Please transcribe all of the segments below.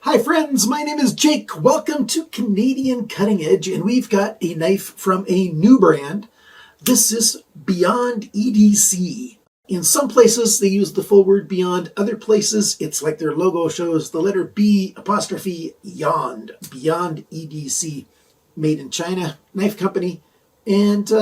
Hi friends, my name is Jake. Welcome to Canadian Cutting Edge, and we've got a knife from a new brand. This is Beyond EDC. In some places they use the full word Beyond, other places it's like their logo shows the letter B apostrophe YOND. Beyond EDC, made in China, knife company, and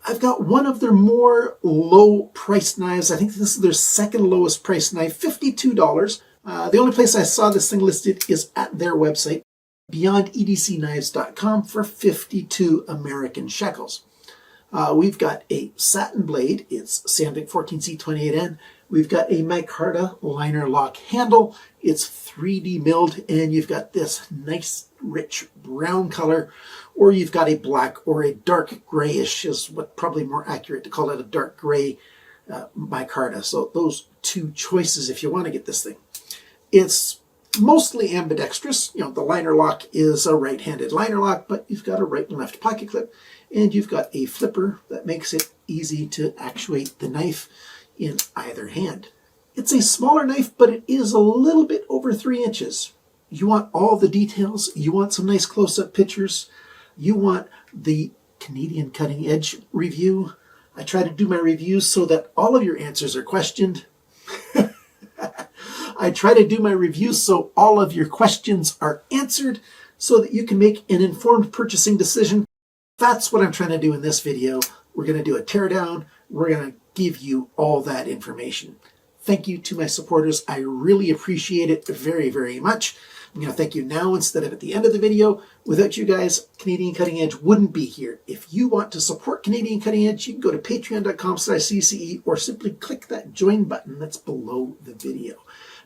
I've got one of their more low-priced knives. I think this is their second lowest priced knife, $52. The only place I saw this thing listed is at their website, beyondedcknives.com, for 52 American shekels. We've got a satin blade. It's Sandvik 14C28N. We've got a micarta liner lock handle. It's 3D milled, and you've got this nice rich brown color, or you've got a black or a dark grayish is what probably more accurate to call it, a dark gray micarta. So those two choices if you want to get this thing. It's mostly ambidextrous. You know, the liner lock is a right-handed liner lock, but you've got a right and left pocket clip, and you've got a flipper that makes it easy to actuate the knife in either hand. It's a smaller knife, but it is a little bit over 3 inches. You want all the details. You want some nice close-up pictures. You want the Canadian Cutting Edge review. I try to do my reviews so that all of your answers are questioned. I try to do my reviews so all of your questions are answered so that you can make an informed purchasing decision. That's what I'm trying to do in this video. We're going to do a teardown. We're going to give you all that information. Thank you to my supporters. I really appreciate it very, very much. I'm going to thank you now instead of at the end of the video. Without you guys, Canadian Cutting Edge wouldn't be here. If you want to support Canadian Cutting Edge, you can go to patreon.com/CCE or simply click that join button that's below the video.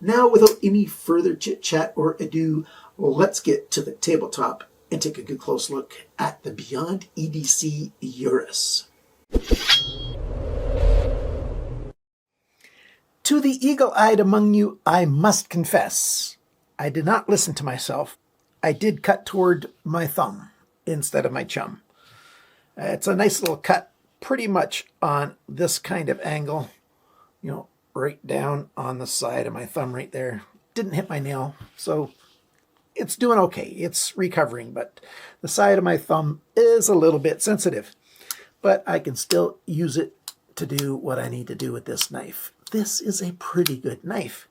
Now, without any further chit-chat or ado, let's get to the tabletop and take a good close look at the Beyond EDC EURUS. To the eagle-eyed among you, I must confess, I did not listen to myself. I did cut toward my thumb instead of my chum. It's a nice little cut, pretty much on this kind of angle, you know, right down on the side of my thumb right there. Didn't hit my nail, so it's doing okay. It's recovering, but the side of my thumb is a little bit sensitive. But I can still use it to do what I need to do with this knife. This is a pretty good knife.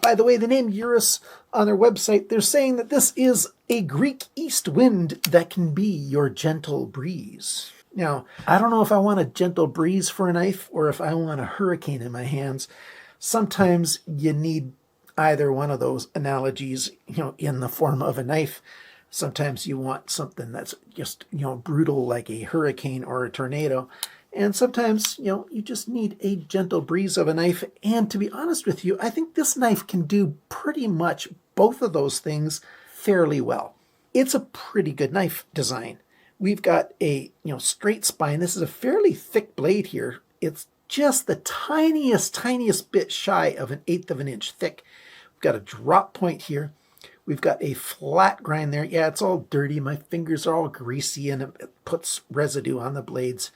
By the way, the name EURUS on their website, they're saying that this is a Greek east wind that can be your gentle breeze. Now, I don't know if I want a gentle breeze for a knife or if I want a hurricane in my hands. Sometimes you need either one of those analogies, you know, in the form of a knife. Sometimes you want something that's just, you know, brutal like a hurricane or a tornado. And sometimes, you know, you just need a gentle breeze of a knife. And to be honest with you, I think this knife can do pretty much both of those things fairly well. It's a pretty good knife design. We've got a, you know, straight spine. This is a fairly thick blade here. It's just the tiniest bit shy of 1/8 of an inch thick. We've got a drop point here. We've got a flat grind there. Yeah, it's all dirty. My fingers are all greasy and it puts residue on the blades.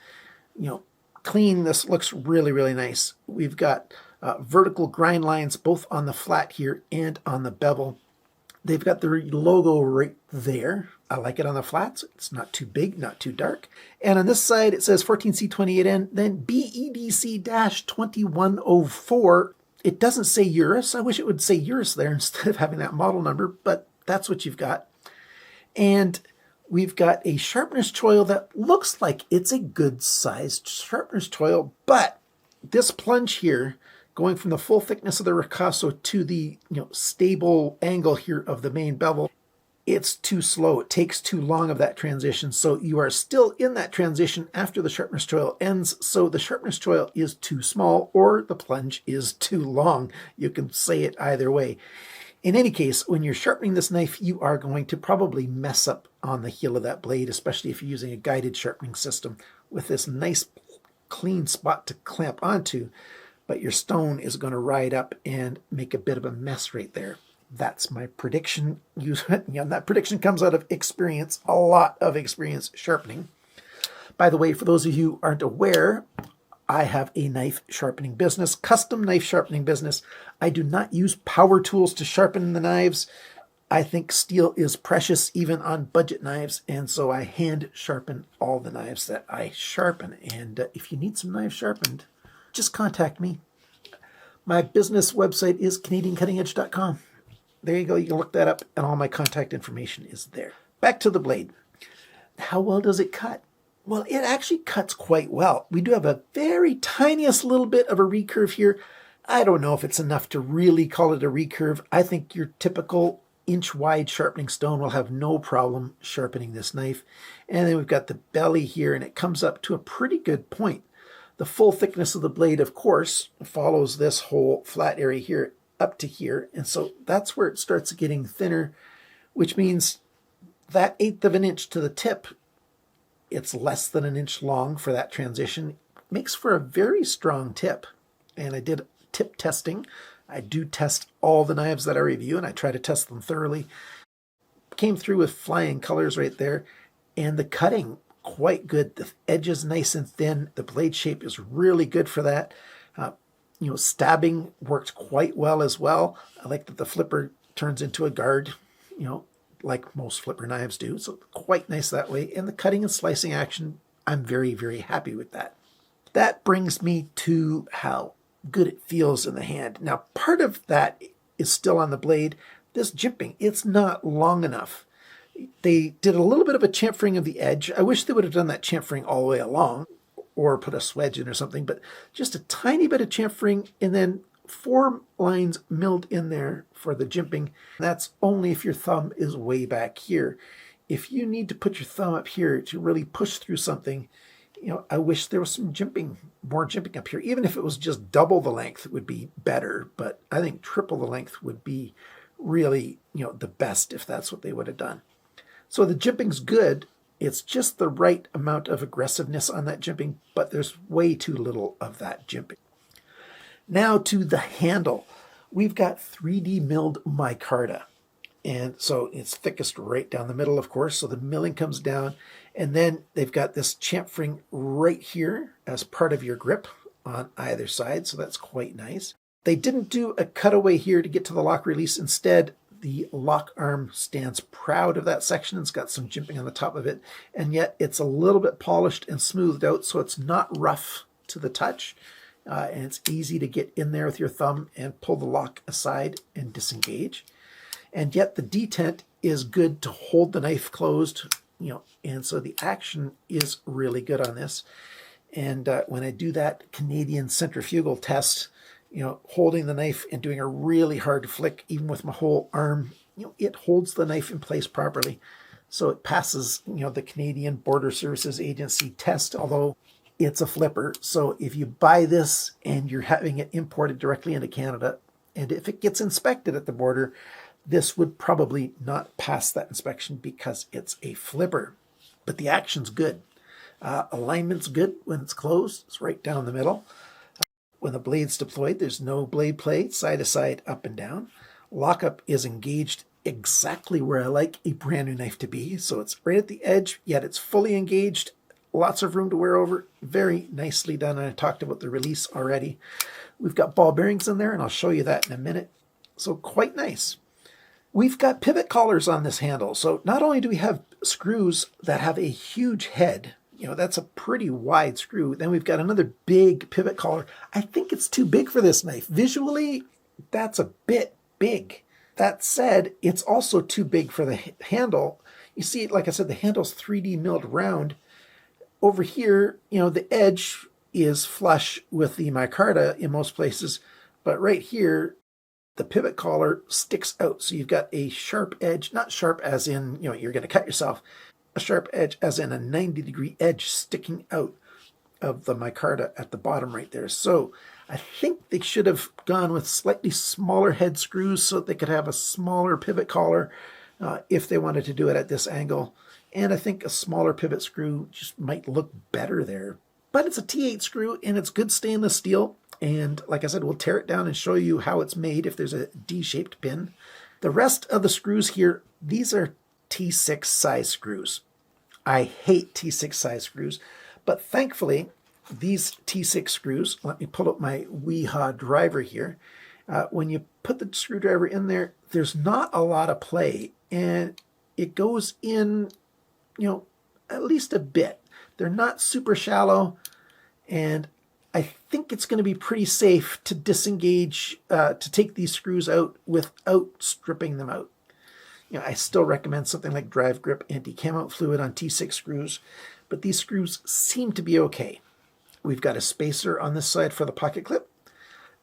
You know, clean. This looks really, really nice. We've got vertical grind lines both on the flat here and on the bevel. They've got their logo right there. I like it on the flats. It's not too big, not too dark. And on this side, it says 14C28N, then BEDC-2104. It doesn't say EURUS. I wish it would say EURUS there instead of having that model number, but that's what you've got. And we've got a sharpener's choil that looks like it's a good-sized sharpener's choil, but this plunge here, going from the full thickness of the ricasso to the, you know, stable angle here of the main bevel, it's too slow. It takes too long of that transition. So you are still in that transition after the sharpener's choil ends. So the sharpener's choil is too small or the plunge is too long. You can say it either way. In any case, when you're sharpening this knife, you are going to probably mess up on the heel of that blade, especially if you're using a guided sharpening system with this nice clean spot to clamp onto. But your stone is going to ride up and make a bit of a mess right there. That's my prediction. You know, that prediction comes out of experience, a lot of experience sharpening. By the way, for those of you who aren't aware, I have a knife sharpening business, custom knife sharpening business. I do not use power tools to sharpen the knives. I think steel is precious even on budget knives, and so I hand sharpen all the knives that I sharpen. And if you need some knives sharpened, just contact me. My business website is CanadianCuttingEdge.com. There you go. You can look that up, and all my contact information is there. Back to the blade. How well does it cut? Well, it actually cuts quite well. We do have a very tiniest little bit of a recurve here. I don't know if it's enough to really call it a recurve. I think your typical inch-wide sharpening stone will have no problem sharpening this knife. And then we've got the belly here, and it comes up to a pretty good point. The full thickness of the blade, of course, follows this whole flat area here up to here. And so that's where it starts getting thinner, which means that 1/8 of an inch to the tip, it's less than an inch long for that transition. Makes for a very strong tip. And I did tip testing. I do test all the knives that I review, and I try to test them thoroughly. Came through with flying colors right there. And the cutting, quite good. The edge is nice and thin. The blade shape is really good for that. Stabbing worked quite well as well. I like that the flipper turns into a guard, like most flipper knives do. So quite nice that way. And the cutting and slicing action, I'm very, very happy with that. That brings me to how good it feels in the hand. Now, part of that is still on the blade. This jimping, it's not long enough. They did a little bit of a chamfering of the edge. I wish they would have done that chamfering all the way along or put a swedge in or something, but just a tiny bit of chamfering and then 4 lines milled in there for the jimping. That's only if your thumb is way back here. If you need to put your thumb up here to really push through something, I wish there was some jimping, more jimping up here. Even if it was just double the length, it would be better, but I think triple the length would be really, the best if that's what they would have done. So the jimping's good. It's just the right amount of aggressiveness on that jimping, but there's way too little of that jimping. Now to the handle. We've got 3D milled micarta. And so it's thickest right down the middle, of course. So the milling comes down. And then they've got this chamfering right here as part of your grip on either side. So that's quite nice. They didn't do a cutaway here to get to the lock release. Instead, the lock arm stands proud of that section. It's got some jimping on the top of it. And yet it's a little bit polished and smoothed out. So it's not rough to the touch. And it's easy to get in there with your thumb and pull the lock aside and disengage. And yet the detent is good to hold the knife closed, and so the action is really good on this. And when I do that Canadian centrifugal test, holding the knife and doing a really hard flick, even with my whole arm, it holds the knife in place properly. So it passes, the Canadian Border Services Agency test, although it's a flipper. So if you buy this and you're having it imported directly into Canada, and if it gets inspected at the border, this would probably not pass that inspection because it's a flipper. But the action's good. Alignment's good when it's closed. It's right down the middle. When the blade's deployed, there's no blade play, side to side, up and down. Lockup is engaged exactly where I like a brand new knife to be. So it's right at the edge, yet it's fully engaged. Lots of room to wear over. Very nicely done. I talked about the release already. We've got ball bearings in there, and I'll show you that in a minute. So quite nice. We've got pivot collars on this handle. So not only do we have screws that have a huge head, that's a pretty wide screw. Then we've got another big pivot collar. I think it's too big for this knife. Visually, that's a bit big. That said, it's also too big for the handle. You see, like I said, the handle's 3D milled round. Over here, the edge is flush with the micarta in most places, but right here, the pivot collar sticks out. So you've got a sharp edge, not sharp as in, you're going to cut yourself, a sharp edge as in a 90-degree edge sticking out of the micarta at the bottom right there. So I think they should have gone with slightly smaller head screws so that they could have a smaller pivot collar if they wanted to do it at this angle. And I think a smaller pivot screw just might look better there. But it's a T8 screw and it's good stainless steel. And like I said, we'll tear it down and show you how it's made if there's a D-shaped pin. The rest of the screws here, these are T6 size screws. I hate T6 size screws, but thankfully these T6 screws, let me pull up my YOND driver here. When you put the screwdriver in there, there's not a lot of play, and it goes in, at least a bit. They're not super shallow, and I think it's going to be pretty safe to disengage, to take these screws out without stripping them out. I still recommend something like Drive Grip anti-cam out fluid on T6 screws, but these screws seem to be okay. We've got a spacer on this side for the pocket clip,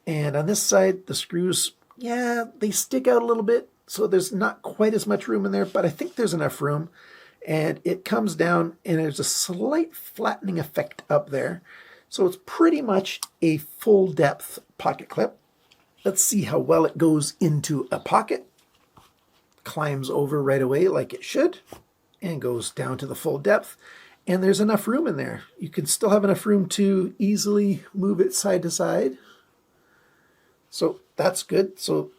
and on this side, the screws, they stick out a little bit, so there's not quite as much room in there, but I think there's enough room, and it comes down, and there's a slight flattening effect up there. So it's pretty much a full depth pocket clip. Let's see how well it goes into a pocket. Climbs over right away like it should and goes down to the full depth. And there's enough room in there. You can still have enough room to easily move it side to side. So that's good. So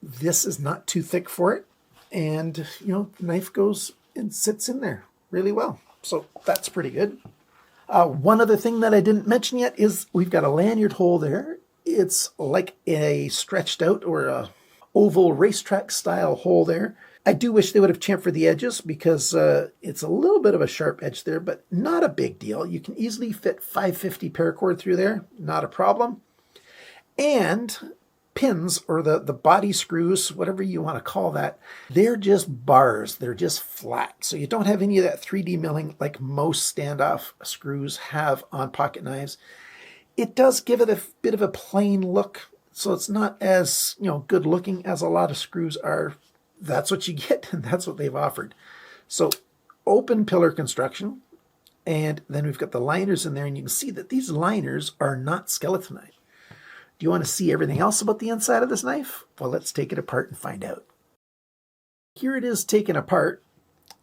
this is not too thick for it. And, the knife goes and sits in there really well. So that's pretty good. One other thing that I didn't mention yet is we've got a lanyard hole there. It's like a stretched out or a oval racetrack style hole there. I do wish they would have chamfered the edges because it's a little bit of a sharp edge there, but not a big deal. You can easily fit 550 paracord through there, not a problem. And pins, or the body screws, whatever you want to call that, they're just bars. They're just flat. So you don't have any of that 3D milling like most standoff screws have on pocket knives. It does give it a bit of a plain look, so it's not as good looking as a lot of screws are. That's what you get, and that's what they've offered. So open pillar construction, and then we've got the liners in there, and you can see that these liners are not skeletonized. Do you want to see everything else about the inside of this knife? Well, let's take it apart and find out. Here it is taken apart,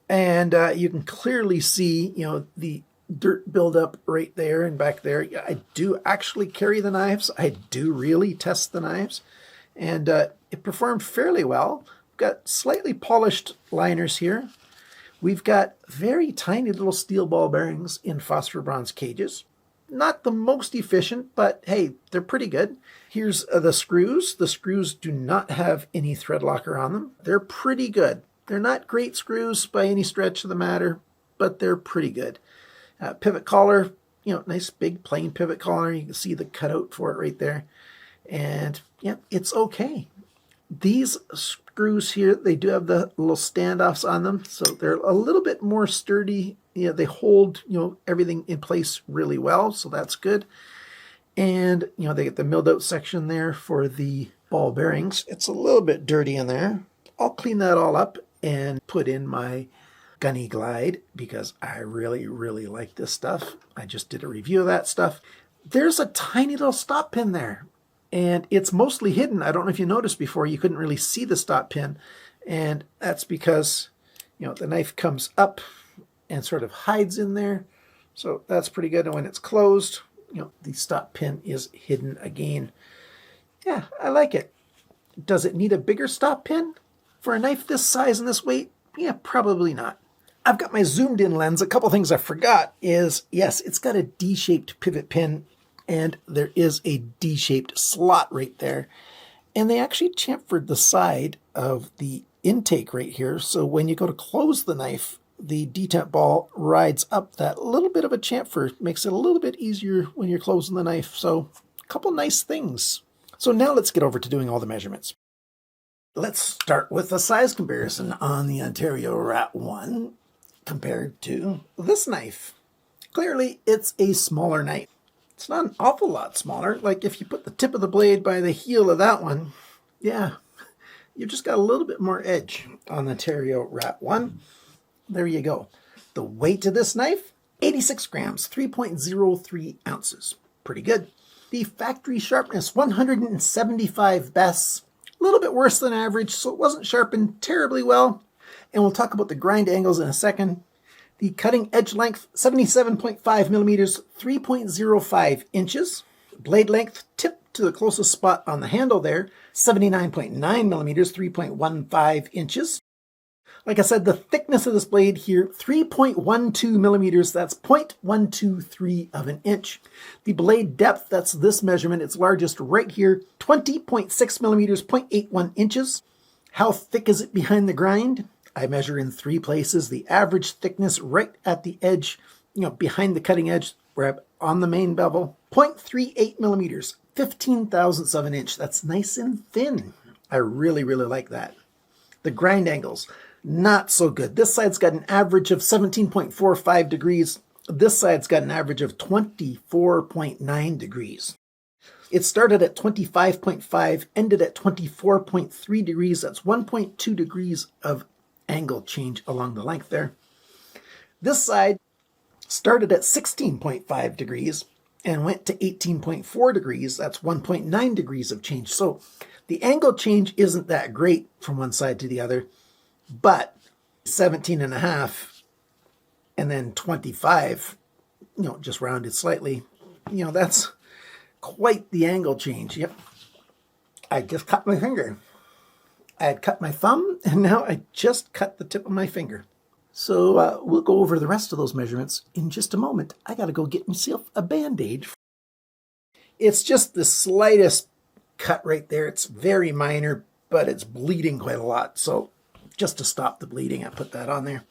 and you can clearly see, the dirt buildup right there and back there. I do actually carry the knives. I do really test the knives, and it performed fairly well. We've got slightly polished liners here. We've got very tiny little steel ball bearings in phosphor bronze cages. Not the most efficient, but hey, they're pretty good. Here's the screws. The screws do not have any thread locker on them. They're pretty good. They're not great screws by any stretch of the matter, but they're pretty good. Pivot collar, nice big plain pivot collar. You can see the cutout for it right there. And it's okay. These screws here, they do have the little standoffs on them, so they're a little bit more sturdy. They hold, everything in place really well, so that's good. And, they get the milled out section there for the ball bearings. It's a little bit dirty in there. I'll clean that all up and put in my Gunny Glide because I really, really like this stuff. I just did a review of that stuff. There's a tiny little stop pin there, and it's mostly hidden. I don't know if you noticed before, you couldn't really see the stop pin, and that's because, the knife comes up and sort of hides in there. So that's pretty good. And when it's closed, the stop pin is hidden again. Yeah, I like it. Does it need a bigger stop pin for a knife this size and this weight? Yeah, probably not. I've got my zoomed in lens. A couple things I forgot is, yes, it's got a D-shaped pivot pin, and there is a D-shaped slot right there. And they actually chamfered the side of the intake right here. So when you go to close the knife, the detent ball rides up that little bit of a chamfer, makes it a little bit easier when you're closing the knife. So a couple nice things. So now let's get over to doing all the measurements. Let's start with the size comparison on the Ontario Rat 1 compared to this knife. Clearly, it's a smaller knife. It's not an awful lot smaller. Like if you put the tip of the blade by the heel of that one, yeah, you've just got a little bit more edge on the Ontario Rat 1. There you go. The weight of this knife, 86 grams, 3.03 ounces. Pretty good. The factory sharpness, 175 bests. A little bit worse than average, so it wasn't sharpened terribly well. And we'll talk about the grind angles in a second. The cutting edge length, 77.5 millimeters, 3.05 inches. Blade length, tip to the closest spot on the handle there, 79.9 millimeters, 3.15 inches. Like I said, the thickness of this blade here, 3.12 millimeters. That's 0.123 of an inch. The blade depth, that's this measurement. It's largest right here, 20.6 millimeters, 0.81 inches. How thick is it behind the grind? I measure in 3 places. The average thickness right at the edge, behind the cutting edge, where on the main bevel, 0.38 millimeters, 15 thousandths of an inch. That's nice and thin. I really, really like that. The grind angles, not so good. This side's got an average of 17.45 degrees. This side's got an average of 24.9 degrees. It started at 25.5, ended at 24.3 degrees. That's 1.2 degrees of angle change along the length there. This side started at 16.5 degrees and went to 18.4 degrees. That's 1.9 degrees of change. So the angle change isn't that great from one side to the other, but 17.5 and then 25, just rounded slightly, that's quite the angle change. Yep. I just cut my finger. I had cut my thumb, and now I just cut the tip of my finger. So we'll go over the rest of those measurements in just a moment. I got to go get myself a Band-Aid. It's just the slightest cut right there. It's very minor, but it's bleeding quite a lot. So just to stop the bleeding, I put that on there.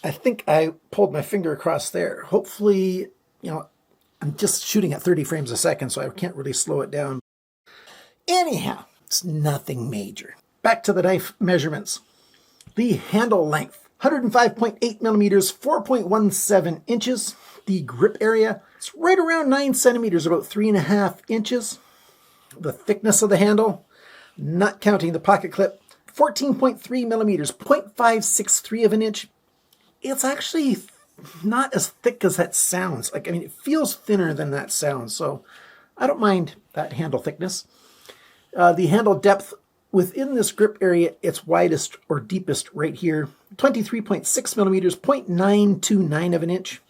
I think I pulled my finger across there. Hopefully, I'm just shooting at 30 frames a second, so I can't really slow it down. Anyhow, it's nothing major. Back to the knife measurements. The handle length, 105.8 millimeters, 4.17 inches. The grip area, it's right around 9 centimeters, about 3.5 inches. The thickness of the handle, not counting the pocket clip, 14.3 millimeters, 0.563 of an inch. It's actually not as thick as that sounds. It feels thinner than that sounds, so I don't mind that handle thickness. The handle depth within this grip area, it's widest or deepest right here, 23.6 millimeters, 0.929 of an inch.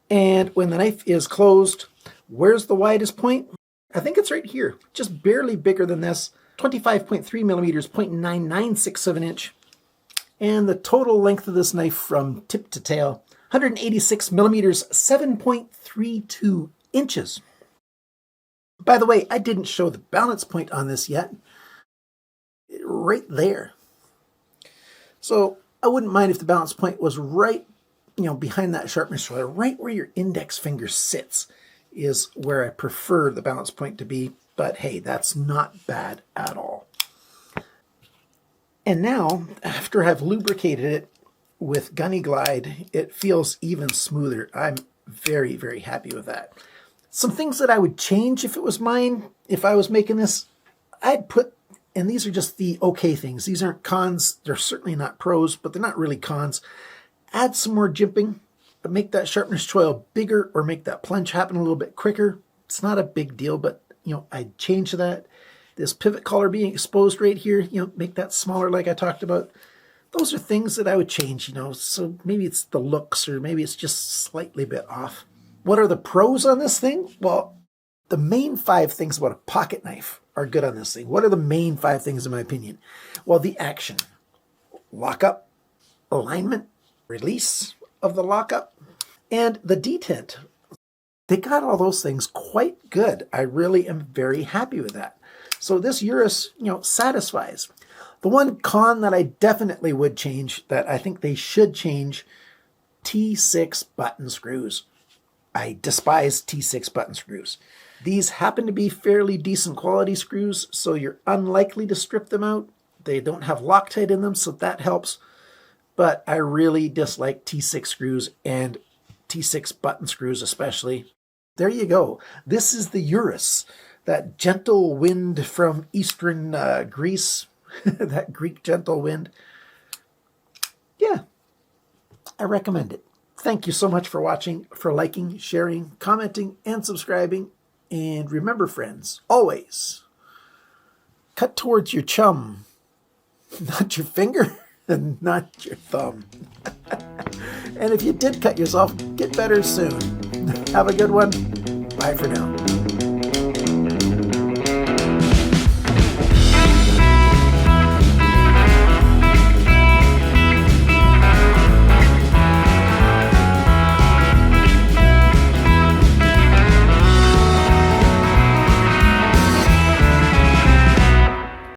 And when the knife is closed, where's the widest point? I think it's right here, just barely bigger than this, 25.3 millimeters, 0.996 of an inch. And the total length of this knife from tip to tail, 186 millimeters, 7.32 inches. By the way, I didn't show the balance point on this yet. Right there. So I wouldn't mind if the balance point was right, behind that sharpness shoulder, right where your index finger sits is where I prefer the balance point to be. But hey, that's not bad at all. And now, after I've lubricated it with Gunny Glide, it feels even smoother. I'm very, very happy with that. Some things that I would change if it was mine, if I was making this, I'd put, and these are just the okay things. These aren't cons. They're certainly not pros, but they're not really cons. Add some more jimping, but make that sharpness choil bigger or make that plunge happen a little bit quicker. It's not a big deal, but, I'd change that. This pivot collar being exposed right here, make that smaller like I talked about. Those are things that I would change, so maybe it's the looks or maybe it's just slightly bit off. What are the pros on this thing? Well, the main 5 things about a pocket knife are good on this thing. What are the main 5 things in my opinion? Well, the action, lockup, alignment, release of the lockup, and the detent. They got all those things quite good. I really am very happy with that. So this EURUS, satisfies. The one con that I definitely would change, that I think they should change, T6 button screws. I despise T6 button screws. These happen to be fairly decent quality screws, so you're unlikely to strip them out. They don't have Loctite in them, so that helps. But I really dislike T6 screws and T6 button screws especially. There you go. This is the EURUS, that gentle wind from eastern Greece, that Greek gentle wind. Yeah, I recommend it. Thank you so much for watching, for liking, sharing, commenting, and subscribing. And remember, friends, always cut towards your chum, not your finger and not your thumb. And if you did cut yourself, get better soon. Have a good one. Bye for now.